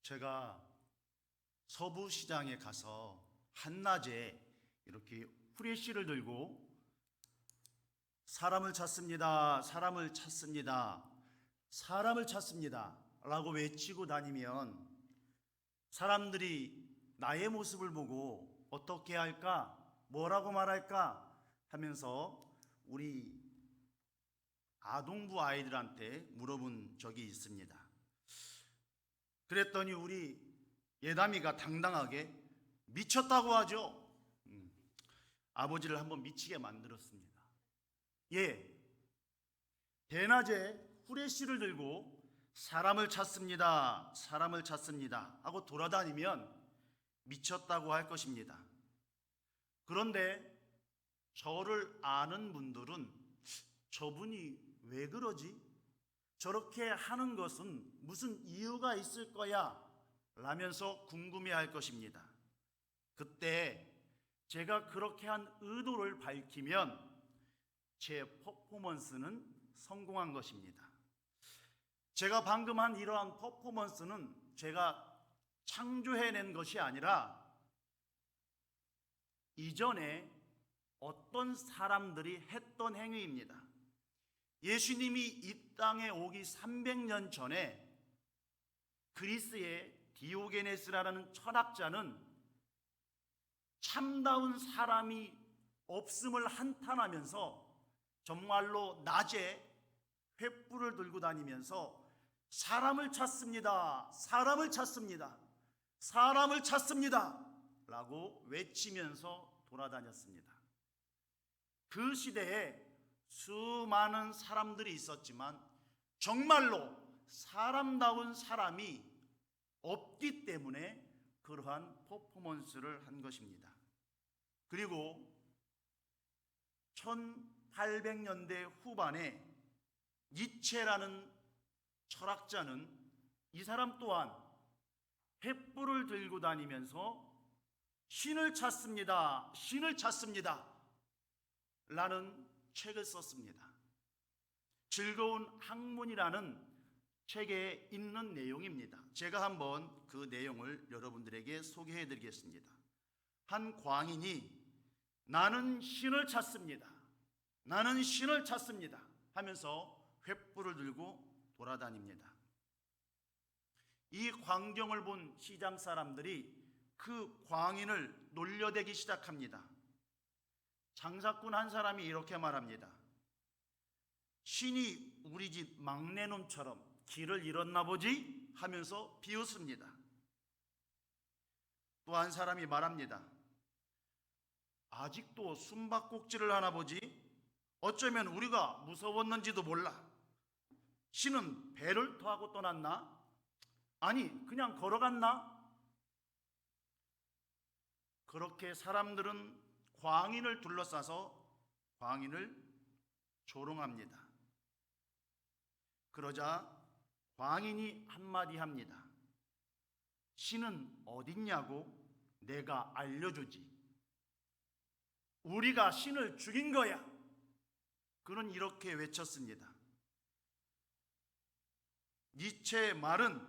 제가 서부시장에 가서 한낮에 이렇게 후레쉬를 들고 사람을 찾습니다, 사람을 찾습니다, 사람을 찾습니다 라고 외치고 다니면 사람들이 나의 모습을 보고 어떻게 할까, 뭐라고 말할까 하면서 우리 아동부 아이들한테 물어본 적이 있습니다. 그랬더니 우리 예담이가 당당하게 미쳤다고 하죠. 아버지를 한번 미치게 만들었습니다. 예, 대낮에 후레쉬를 들고 사람을 찾습니다, 사람을 찾습니다 하고 돌아다니면 미쳤다고 할 것입니다. 그런데 저를 아는 분들은 저분이 왜 그러지? 저렇게 하는 것은 무슨 이유가 있을 거야 라면서 궁금해할 것입니다. 그때 제가 그렇게 한 의도를 밝히면 제 퍼포먼스는 성공한 것입니다. 제가 방금 한 이러한 퍼포먼스는 제가 창조해낸 것이 아니라 이전에 어떤 사람들이 했던 행위입니다. 예수님이 이 땅에 오기 300년 전에 그리스의 디오게네스라는 철학자는 참다운 사람이 없음을 한탄하면서 정말로 낮에 횃불을 들고 다니면서 사람을 찾습니다, 사람을 찾습니다, 사람을 찾습니다 라고 외치면서 돌아다녔습니다. 그 시대에 수많은 사람들이 있었지만 정말로 사람다운 사람이 없기 때문에 그러한 퍼포먼스를 한 것입니다. 그리고 1800년대 후반에 니체라는 철학자는 이 사람 또한 횃불을 들고 다니면서 신을 찾습니다, 신을 찾습니다 라는 책을 썼습니다. 즐거운 학문이라는 책에 있는 내용입니다. 제가 한번 그 내용을 여러분들에게 소개해 드리겠습니다. 한 광인이 나는 신을 찾습니다, 나는 신을 찾습니다 하면서 횃불을 들고 돌아다닙니다. 이 광경을 본 시장 사람들이 그 광인을 놀려대기 시작합니다. 장사꾼 한 사람이 이렇게 말합니다. 신이 우리 집 막내놈처럼 길을 잃었나 보지? 하면서 비웃습니다. 또 한 사람이 말합니다. 아직도 숨바꼭질을 하나 보지? 어쩌면 우리가 무서웠는지도 몰라. 신은 배를 타고 떠났나? 아니, 그냥 걸어갔나? 그렇게 사람들은 광인을 둘러싸서 광인을 조롱합니다. 그러자 광인이 한마디 합니다. 신은 어딨냐고? 내가 알려주지. 우리가 신을 죽인 거야. 그는 이렇게 외쳤습니다. 니체의 말은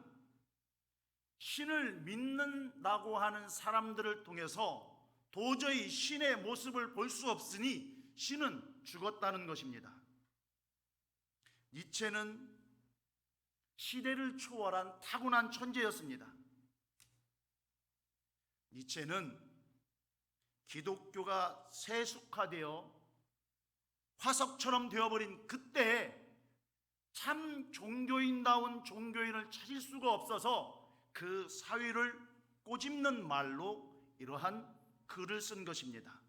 신을 믿는다고 하는 사람들을 통해서 도저히 신의 모습을 볼 수 없으니 신은 죽었다는 것입니다. 니체는 시대를 초월한 타고난 천재였습니다. 니체는 기독교가 세속화되어 화석처럼 되어버린 그때 참 종교인다운 종교인을 찾을 수가 없어서 그 사위를 꼬집는 말로 이러한 글을 쓴 것입니다.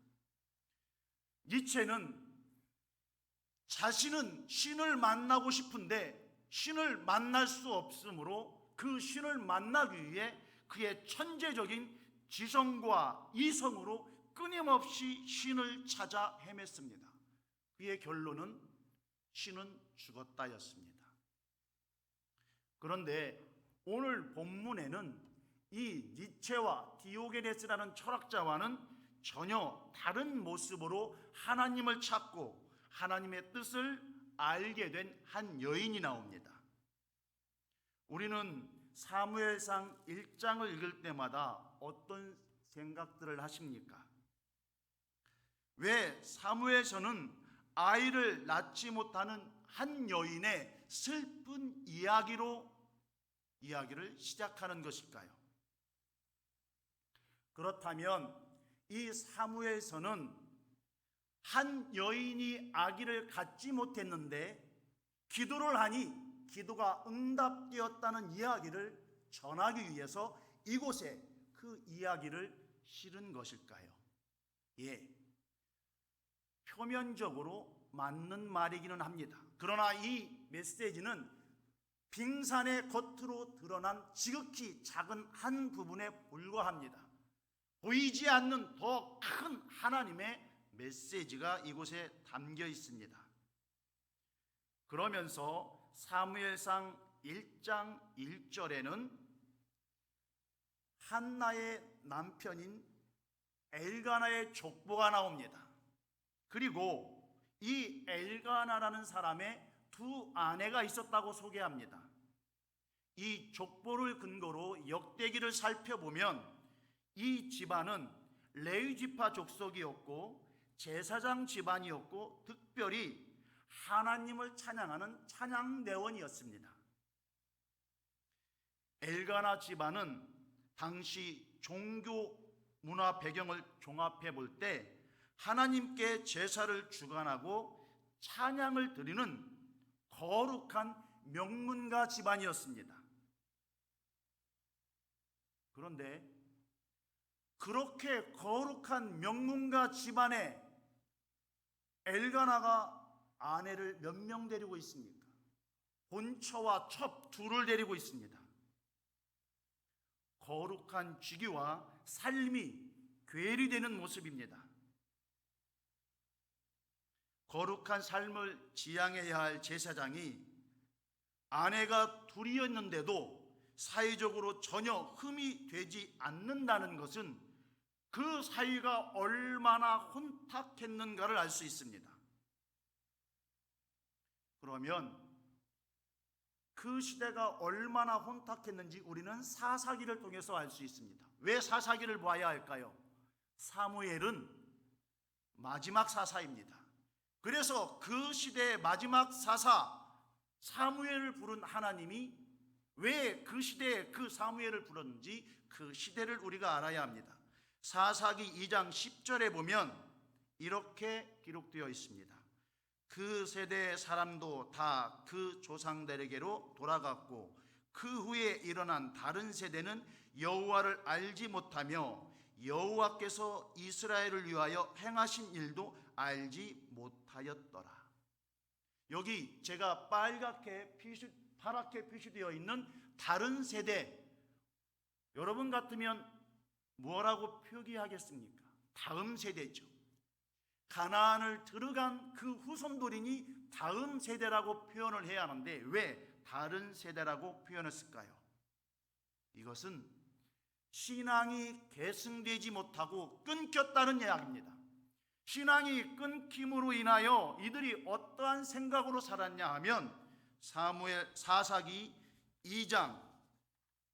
니체는 자신은 신을 만나고 싶은데 신을 만날 수 없으므로 그 신을 만나기 위해 그의 천재적인 지성과 이성으로 끊임없이 신을 찾아 헤맸습니다. 그의 결론은 신은 죽었다였습니다. 그런데 오늘 본문에는 이 니체와 디오게네스라는 철학자와는 전혀 다른 모습으로 하나님을 찾고 하나님의 뜻을 알게 된 한 여인이 나옵니다. 우리는 사무엘상 1장을 읽을 때마다 어떤 생각들을 하십니까? 왜 사무엘서는 아이를 낳지 못하는 한 여인의 슬픈 이야기로 이야기를 시작하는 것일까요? 그렇다면 이 사무엘서는 한 여인이 아기를 갖지 못했는데 기도를 하니 기도가 응답되었다는 이야기를 전하기 위해서 이곳에 그 이야기를 실은 것일까요? 예, 표면적으로 맞는 말이기는 합니다. 그러나 이 메시지는 빙산의 겉으로 드러난 지극히 작은 한 부분에 불과합니다. 보이지 않는 더 큰 하나님의 메시지가 이곳에 담겨 있습니다. 그러면서 사무엘상 1장 1절에는 한나의 남편인 엘가나의 족보가 나옵니다. 그리고 이 엘가나라는 사람의 두 아내가 있었다고 소개합니다. 이 족보를 근거로 역대기를 살펴보면 이 집안은 레위 지파 족속이었고 제사장 집안이었고 특별히 하나님을 찬양하는 찬양대원이었습니다. 엘가나 집안은 당시 종교 문화 배경을 종합해 볼 때 하나님께 제사를 주관하고 찬양을 드리는 거룩한 명문가 집안이었습니다. 그런데 그렇게 거룩한 명문가 집안에 엘가나가 아내를 몇 명 데리고 있습니까? 본처와 첩 둘을 데리고 있습니다. 거룩한 주기와 삶이 괴리되는 모습입니다. 거룩한 삶을 지향해야 할 제사장이 아내가 둘이었는데도 사회적으로 전혀 흠이 되지 않는다는 것은 그 사이가 얼마나 혼탁했는가를 알 수 있습니다. 그러면 그 시대가 얼마나 혼탁했는지 우리는 사사기를 통해서 알 수 있습니다. 왜 사사기를 봐야 할까요? 사무엘은 마지막 사사입니다. 그래서 그 시대의 마지막 사사 사무엘을 부른 하나님이 왜 그 시대에 그 사무엘을 불렀는지 그 시대를 우리가 알아야 합니다. 사사기 2장 10절에 보면 이렇게 기록되어 있습니다. 그 세대의 사람도 다 그 조상들에게로 돌아갔고 그 후에 일어난 다른 세대는 여호와를 알지 못하며 여호와께서 이스라엘을 위하여 행하신 일도 알지 못하였더라. 여기 제가 파랗게 표시되어 있는 다른 세대, 여러분 같으면 뭐라고 표기하겠습니까? 다음 세대죠. 가나안을 들어간 그 후손들이니 다음 세대라고 표현을 해야 하는데 왜 다른 세대라고 표현했을까요? 이것은 신앙이 계승되지 못하고 끊겼다는 이야기입니다. 신앙이 끊김으로 인하여 이들이 어떠한 생각으로 살았냐 하면 사사기 2장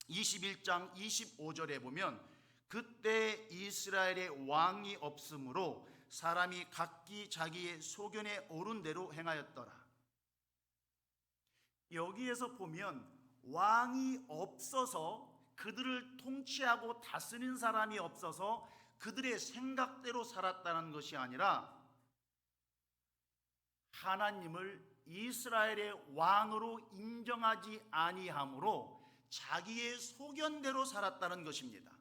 21장 25절에 보면 그때 이스라엘에 왕이 없으므로 사람이 각기 자기의 소견에 오른 대로 행하였더라. 여기에서 보면 왕이 없어서 그들을 통치하고 다스린 사람이 없어서 그들의 생각대로 살았다는 것이 아니라 하나님을 이스라엘의 왕으로 인정하지 아니함으로 자기의 소견대로 살았다는 것입니다.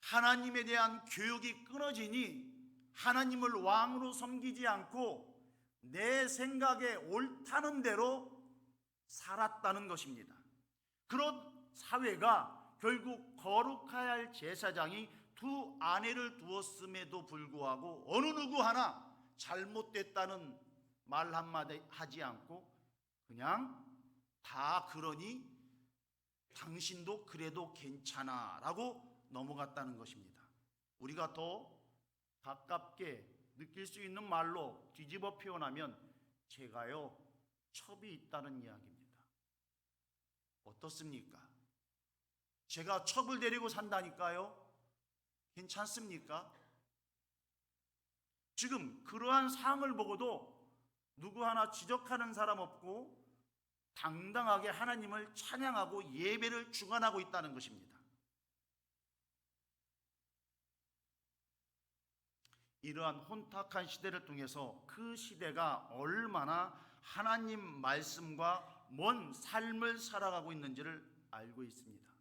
하나님에 대한 교육이 끊어지니 하나님을 왕으로 섬기지 않고 내 생각에 옳다는 대로 살았다는 것입니다. 그런 사회가 결국 거룩해야 할 제사장이 두 아내를 두었음에도 불구하고 어느 누구 하나 잘못됐다는 말 한마디 하지 않고 그냥 다 그러니 당신도 그래도 괜찮아 라고 넘어갔다는 것입니다. 우리가 더 가깝게 느낄 수 있는 말로 뒤집어 표현하면 제가요 첩이 있다는 이야기입니다. 어떻습니까? 제가 첩을 데리고 산다니까요? 괜찮습니까? 지금 그러한 상을 보고도 누구 하나 지적하는 사람 없고 당당하게 하나님을 찬양하고 예배를 주관하고 있다는 것입니다. 이러한 혼탁한 시대를 통해서 그 시대가 얼마나 하나님 말씀과 먼 삶을 살아가고 있는지를 알고 있습니다.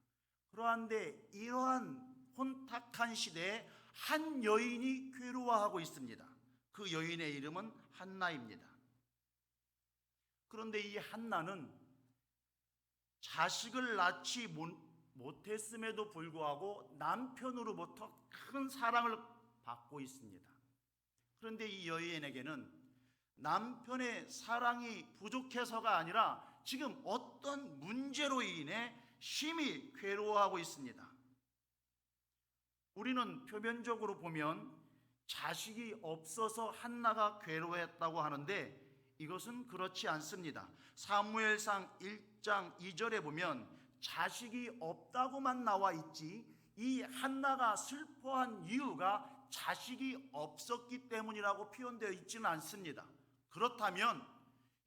그러한데 이러한 혼탁한 시대에 한 여인이 괴로워하고 있습니다. 그 여인의 이름은 한나입니다. 그런데 이 한나는 자식을 낳지 못했음에도 불구하고 남편으로부터 큰 사랑을 받고 있습니다. 그런데 이 여인에게는 남편의 사랑이 부족해서가 아니라 지금 어떤 문제로 인해 심히 괴로워하고 있습니다. 우리는 표면적으로 보면 자식이 없어서 한나가 괴로워했다고 하는데 이것은 그렇지 않습니다. 사무엘상 1장 2절에 보면 자식이 없다고만 나와 있지 이 한나가 슬퍼한 이유가 자식이 없었기 때문이라고 표현되어 있지는 않습니다. 그렇다면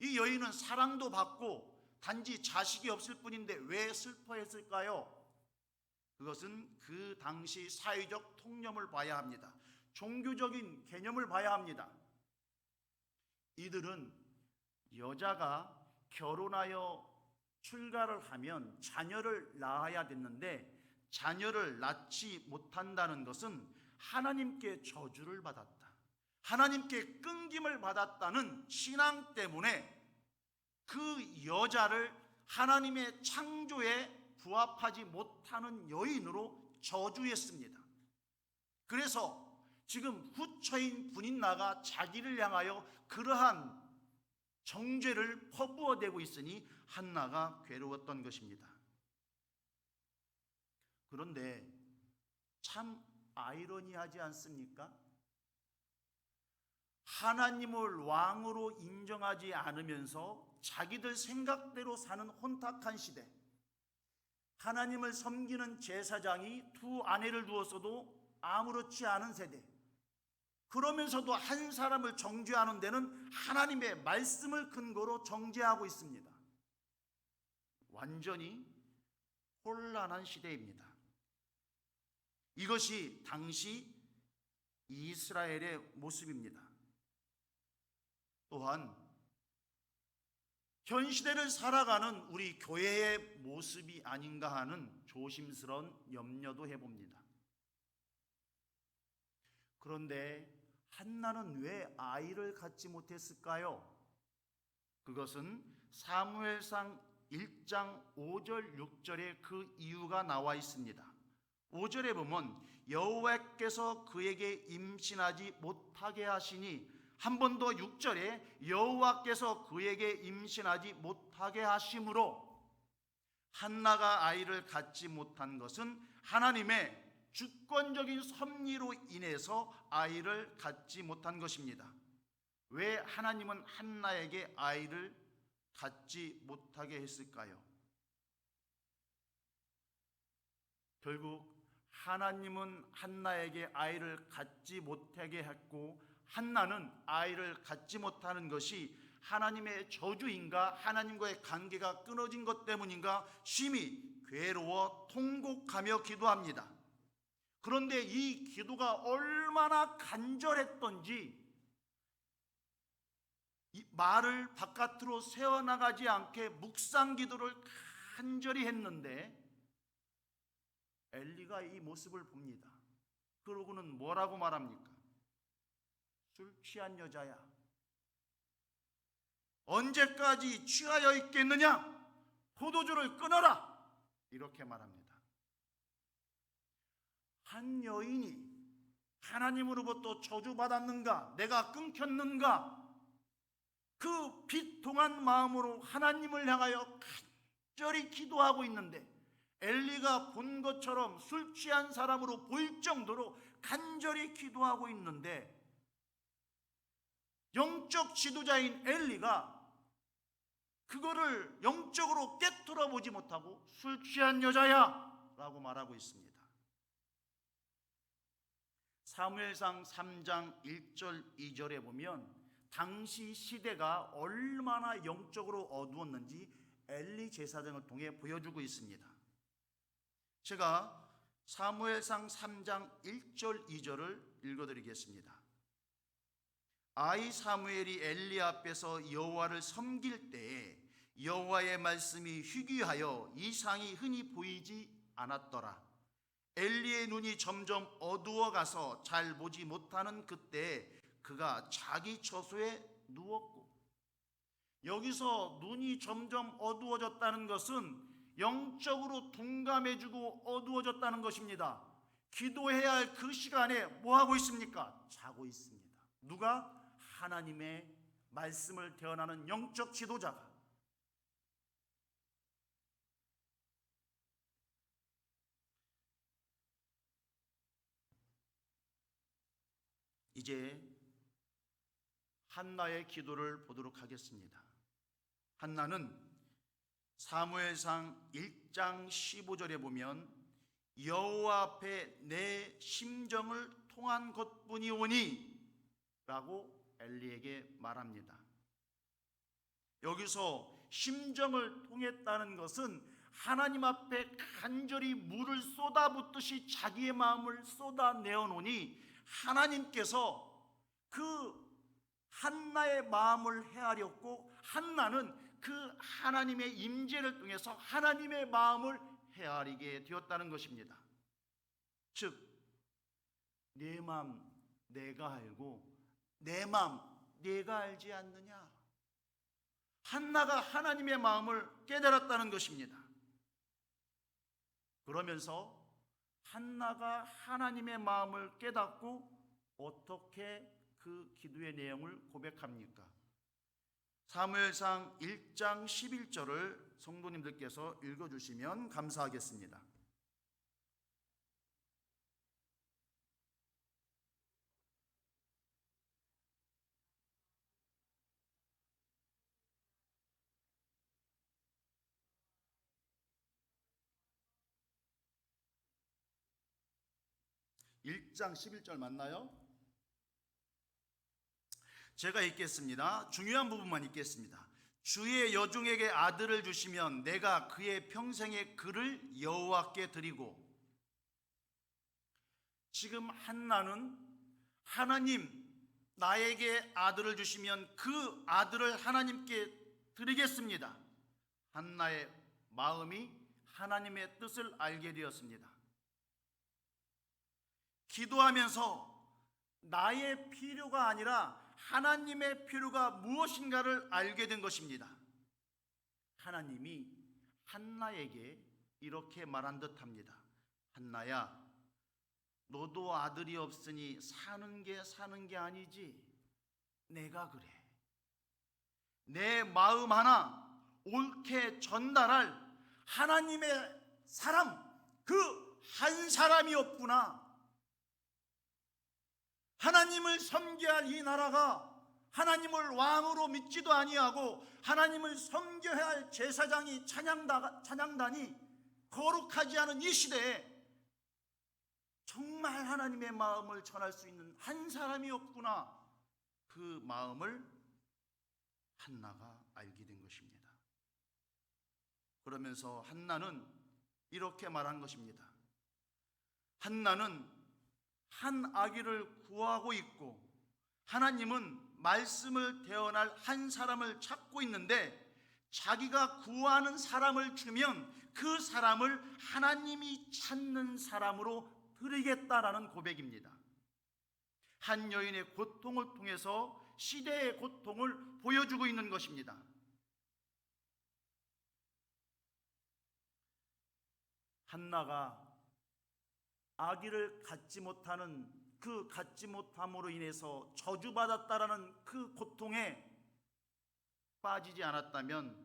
이 여인은 사랑도 받고 단지 자식이 없을 뿐인데 왜 슬퍼했을까요? 그것은 그 당시 사회적 통념을 봐야 합니다. 종교적인 개념을 봐야 합니다. 이들은 여자가 결혼하여 출가를 하면 자녀를 낳아야 됐는데 자녀를 낳지 못한다는 것은 하나님께 저주를 받았다, 하나님께 끊김을 받았다는 신앙 때문에 그 여자를 하나님의 창조에 부합하지 못하는 여인으로 저주했습니다. 그래서 지금 후처인 분인나가 자기를 향하여 그러한 정죄를 퍼부어대고 있으니 한나가 괴로웠던 것입니다. 그런데 참 아이러니하지 않습니까? 하나님을 왕으로 인정하지 않으면서 자기들 생각대로 사는 혼탁한 시대, 하나님을 섬기는 제사장이 두 아내를 두었어도 아무렇지 않은 세대, 그러면서도 한 사람을 정죄하는 데는 하나님의 말씀을 근거로 정죄하고 있습니다. 완전히 혼란한 시대입니다. 이것이 당시 이스라엘의 모습입니다. 또한 현 시대를 살아가는 우리 교회의 모습이 아닌가 하는 조심스러운 염려도 해봅니다. 그런데 한나는 왜 아이를 갖지 못했을까요? 그것은 사무엘상 1장 5절 6절에 그 이유가 나와 있습니다. 5절에 보면 여호와께서 그에게 임신하지 못하게 하시니, 한 번 더 6절에 여호와께서 그에게 임신하지 못하게 하심으로 한나가 아이를 갖지 못한 것은 하나님의 주권적인 섭리로 인해서 아이를 갖지 못한 것입니다. 왜 하나님은 한나에게 아이를 갖지 못하게 했을까요? 결국 하나님은 한나에게 아이를 갖지 못하게 했고 한나는 아이를 갖지 못하는 것이 하나님의 저주인가 하나님과의 관계가 끊어진 것 때문인가 심히 괴로워 통곡하며 기도합니다. 그런데 이 기도가 얼마나 간절했던지 이 말을 바깥으로 새어나가지 않게 묵상 기도를 간절히 했는데 엘리가 이 모습을 봅니다. 그러고는 뭐라고 말합니까? 술 취한 여자야, 언제까지 취하여 있겠느냐? 포도주를 끊어라! 이렇게 말합니다. 한 여인이 하나님으로부터 저주받았는가? 내가 끊겼는가? 그 비통한 마음으로 하나님을 향하여 간절히 기도하고 있는데 엘리가 본 것처럼 술 취한 사람으로 보일 정도로 간절히 기도하고 있는데 영적 지도자인 엘리가 그거를 영적으로 깨뚫어 보지 못하고 술 취한 여자야 라고 말하고 있습니다. 사무엘상 3장 1절 2절에 보면 당시 시대가 얼마나 영적으로 어두웠는지 엘리 제사장을 통해 보여주고 있습니다. 제가 사무엘상 3장 1절 2절을 읽어드리겠습니다. 아이 사무엘이 엘리 앞에서 여호와를 섬길 때에 여호와의 말씀이 희귀하여 이상이 흔히 보이지 않았더라. 엘리의 눈이 점점 어두워가서 잘 보지 못하는 그때 그가 자기 처소에 누웠고, 여기서 눈이 점점 어두워졌다는 것은 영적으로 둔감해지고 어두워졌다는 것입니다. 기도해야 할 그 시간에 뭐 하고 있습니까? 자고 있습니다. 누가? 하나님의 말씀을 대언하는 영적 지도자가. 이제 한나의 기도를 보도록 하겠습니다. 한나는 사무엘상 1장 15절에 보면 여호와 앞에 내 심정을 통한 것뿐이오니 라고 엘리에게 말합니다. 여기서 심정을 통했다는 것은 하나님 앞에 간절히 물을 쏟아붓듯이 자기의 마음을 쏟아내어 놓으니 하나님께서 그 한나의 마음을 헤아렸고, 한나는 그 하나님의 임재를 통해서 하나님의 마음을 헤아리게 되었다는 것입니다. 즉, 내 마음 내가 알고 내 마음 내가 알지 않느냐. 한나가 하나님의 마음을 깨달았다는 것입니다. 그러면서 한나가 하나님의 마음을 깨닫고 어떻게 그 기도의 내용을 고백합니까? 사무엘상 1장 11절을 성도님들께서 읽어주시면 감사하겠습니다. (1장 11절) 맞나요? 제가 읽겠습니다. 중요한 부분만 읽겠습니다. 주의 여종에게 아들을 주시면 내가 그의 평생의 글을 여호와께 드리고. 지금 한나는 하나님 나에게 아들을 주시면 그 아들을 하나님께 드리겠습니다. 한나의 마음이 하나님의 뜻을 알게 되었습니다. 기도하면서 나의 필요가 아니라 하나님의 필요가 무엇인가를 알게 된 것입니다. 하나님이 한나에게 이렇게 말한 듯합니다. 한나야, 너도 아들이 없으니 사는 게 아니지. 내가 그래. 내 마음 하나 옳게 전달할 하나님의 사람, 그 한 사람이 없구나. 하나님을 섬겨야 할 이 나라가 하나님을 왕으로 믿지도 아니하고 하나님을 섬겨야 할 제사장이 찬양단이 거룩하지 않은 이 시대에 정말 하나님의 마음을 전할 수 있는 한 사람이 없구나. 그 마음을 한나가 알게 된 것입니다. 그러면서 한나는 이렇게 말한 것입니다. 한나는 한 아기를 구하고 있고 하나님은 말씀을 대언할 한 사람을 찾고 있는데, 자기가 구하는 사람을 주면 그 사람을 하나님이 찾는 사람으로 드리겠다라는 고백입니다. 한 여인의 고통을 통해서 시대의 고통을 보여주고 있는 것입니다. 한나가 아기를 갖지 못하는 그 갖지 못함으로 인해서 저주받았다라는 그 고통에 빠지지 않았다면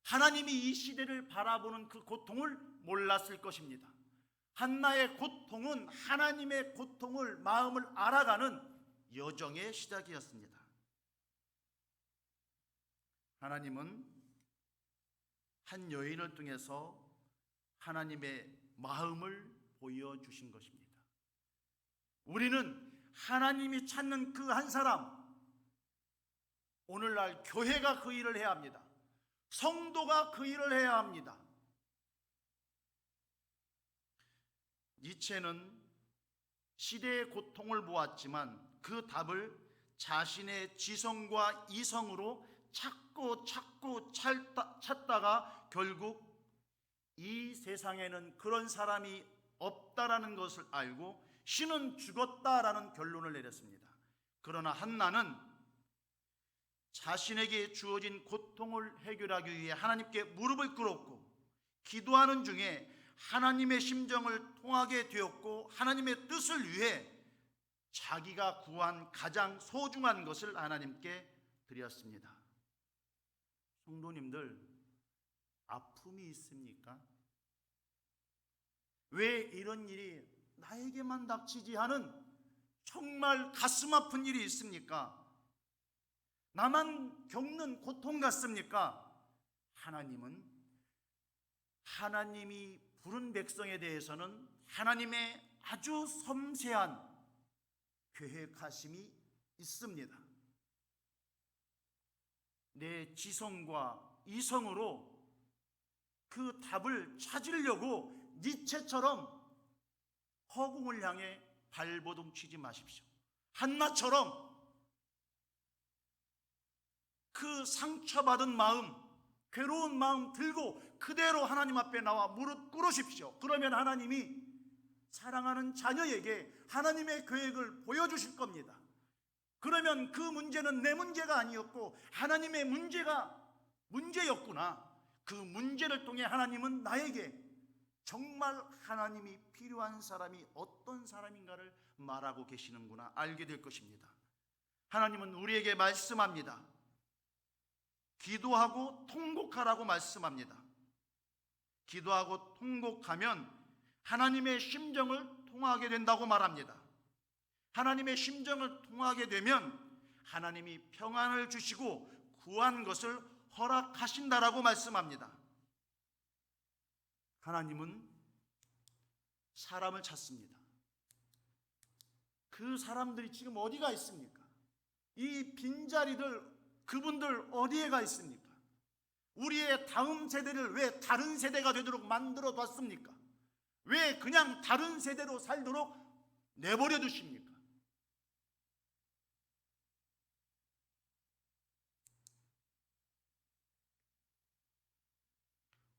하나님이 이 시대를 바라보는 그 고통을 몰랐을 것입니다. 한나의 고통은 하나님의 고통을, 마음을 알아가는 여정의 시작이었습니다. 하나님은 한 여인을 통해서 하나님의 마음을 보여주신 것입니다. 우리는 하나님이 찾는 그 한 사람, 오늘날 교회가 그 일을 해야 합니다. 성도가 그 일을 해야 합니다. 니체는 시대의 고통을 보았지만 그 답을 자신의 지성과 이성으로 찾고 찾다가 결국 이 세상에는 그런 사람이 없다라는 것을 알고 신은 죽었다라는 결론을 내렸습니다. 그러나 한나는 자신에게 주어진 고통을 해결하기 위해 하나님께 무릎을 꿇었고 기도하는 중에 하나님의 심정을 통하게 되었고 하나님의 뜻을 위해 자기가 구한 가장 소중한 것을 하나님께 드렸습니다. 성도님들, 아픔이 있습니까? 왜 이런 일이 나에게만 닥치지 하는 정말 가슴 아픈 일이 있습니까? 나만 겪는 고통 같습니까? 하나님은 하나님이 부른 백성에 대해서는 하나님의 아주 섬세한 계획하심이 있습니다. 내 지성과 이성으로 그 답을 찾으려고 니체처럼 허공을 향해 발버둥 치지 마십시오. 한나처럼 그 상처받은 마음, 괴로운 마음 들고 그대로 하나님 앞에 나와 무릎 꿇으십시오. 그러면 하나님이 사랑하는 자녀에게 하나님의 계획을 보여주실 겁니다. 그러면 그 문제는 내 문제가 아니었고 하나님의 문제였구나. 그 문제를 통해 하나님은 나에게 정말 하나님이 필요한 사람이 어떤 사람인가를 말하고 계시는구나 알게 될 것입니다. 하나님은 우리에게 말씀합니다. 기도하고 통곡하라고 말씀합니다. 기도하고 통곡하면 하나님의 심정을 통하게 된다고 말합니다. 하나님의 심정을 통하게 되면 하나님이 평안을 주시고 구한 것을 허락하신다라고 말씀합니다. 하나님은 사람을 찾습니다. 그 사람들이 지금 어디가 있습니까? 이 빈자리들, 그분들 어디에 가 있습니까? 우리의 다음 세대를 왜 다른 세대가 되도록 만들어 뒀습니까? 왜 그냥 다른 세대로 살도록 내버려 두십니까?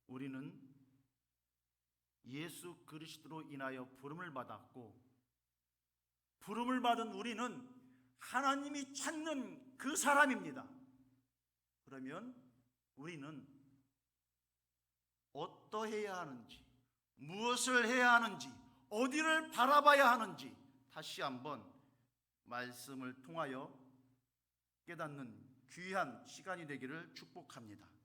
우리는 예수 그리스도로 인하여 부름을 받았고, 부름을 받은 우리는 하나님이 찾는 그 사람입니다. 그러면 우리는 어떠해야 하는지, 무엇을 해야 하는지, 어디를 바라봐야 하는지 다시 한번 말씀을 통하여 깨닫는 귀한 시간이 되기를 축복합니다.